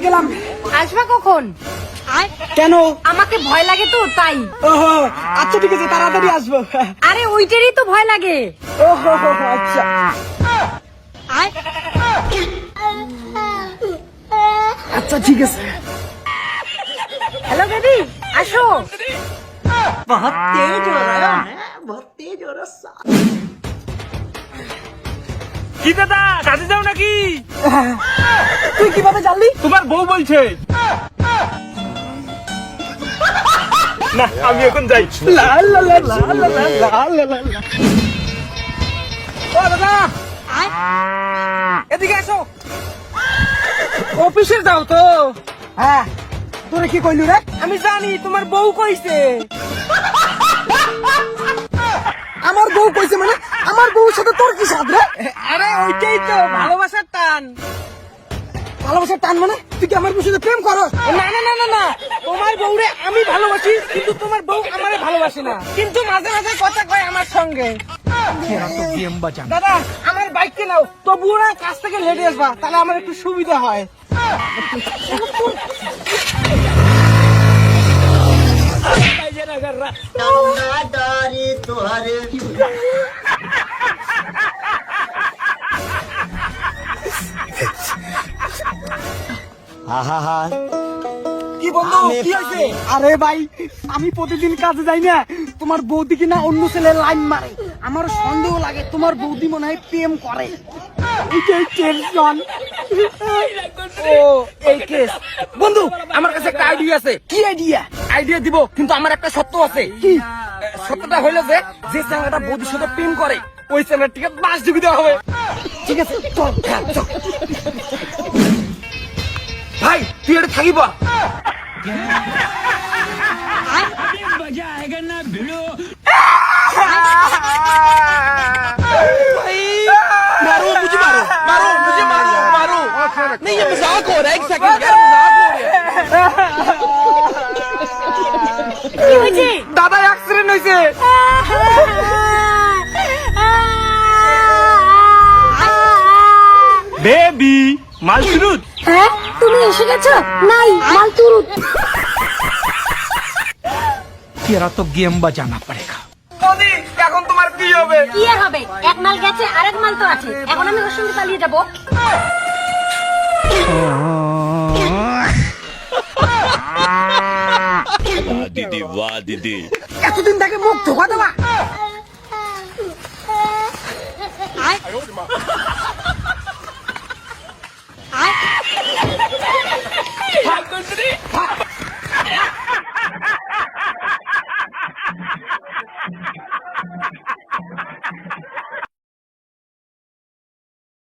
গেলাম। আসবা কখন? কেন? আমাকে ভয় লাগে তো তাই। ওহো, আচ্ছা ঠিক আছে, তাড়াতাড়ি আসবো। আরে ওইটারই তো ভয় লাগে। ওহো, আচ্ছা। আচ্ছা ঠিক আছে। হ্যালো বেবি, আসো। বহুত তেজ हो रहा है, बहुत तेज हो रहा है। কি দাদা, কাজে যাও নাকি? তুই কিভাবে জানলি? তোমার বউ বলছে। না, আমি এখন যাই। লা লা লা লা লা লা লা লা লা। ও দাদা, এদিকে আসো। অফিসে যাও তো। হ্যাঁ, তোরে কি কইলু রে? আমি জানি তোমার বউ কইছে। আমার বউ কইছে মানে? আমার বউর সাথে তোর কি সাথ রে? আরে ওইটাই তো ভালোবাসার টান। ভালোবাসার টান মানে? তুই কি আমার বউর সাথে প্রেম করস? না না না না না, তোমার বউরে আমি ভালোবাসি, কিন্তু তোমার বউ আমারে ভালোবাসে না। কিন্তু মাঝে মাঝে কথা কয় আমার সঙ্গে। দাদা, আমার বাইককে নাও, তবুও না কাছ থেকে লেটে আসবা, তাহলে আমার একটু সুবিধা হয়। কি বন্ধু, কি হয়েছে? আরে ভাই, আমি প্রতিদিন কাজে যাই না, তোমার বৌদি কিনা অন্য ছেলে লাইন মারে। আমার সন্দেহ লাগে তোমার বৌদি মনে হয় প্রেম করে। এটাই টেনশন। ও এই কেস। বন্ধু, আমার কাছে একটা আইডিয়া আছে। কি আইডিয়া? আইডিয়া দিব, কিন্তু আমার একটা সত্য আছে। কি? সত্যটা হইলো যে চ্যানেলটা বৌদির সাথে প্রেম করে, ওই চ্যানেল টিকে 5 জিবি দেওয়া হবে। ঠিক আছে, চল চল। ভাই তুই এটা থাকিব। मारो मुझे, मारो मारो मुझे, मारो मारो। नहीं, ये मजाक हो रहा है, एक सेकंड यार, मजाक हो रहा है। কি হয়েছে? দাদা অ্যাক্সিডেন্ট হয়েছে। বেবি মালসুরুত। হ্যাঁ, তুমি এসে গেছো? নাই, মাল তুরুত। तेरा तो गेम बजाना पड़ेगा। বৌদি, এখন তোমার কি হবে? কি আর হবে? এক মাল গেছে, আরেক মাল তো আছে। এখন আমি ওর সঙ্গে পালিয়ে যাবো। दीदी वाह दीदी। এতদিন থেকে মুখ ধোকা দেওয়া।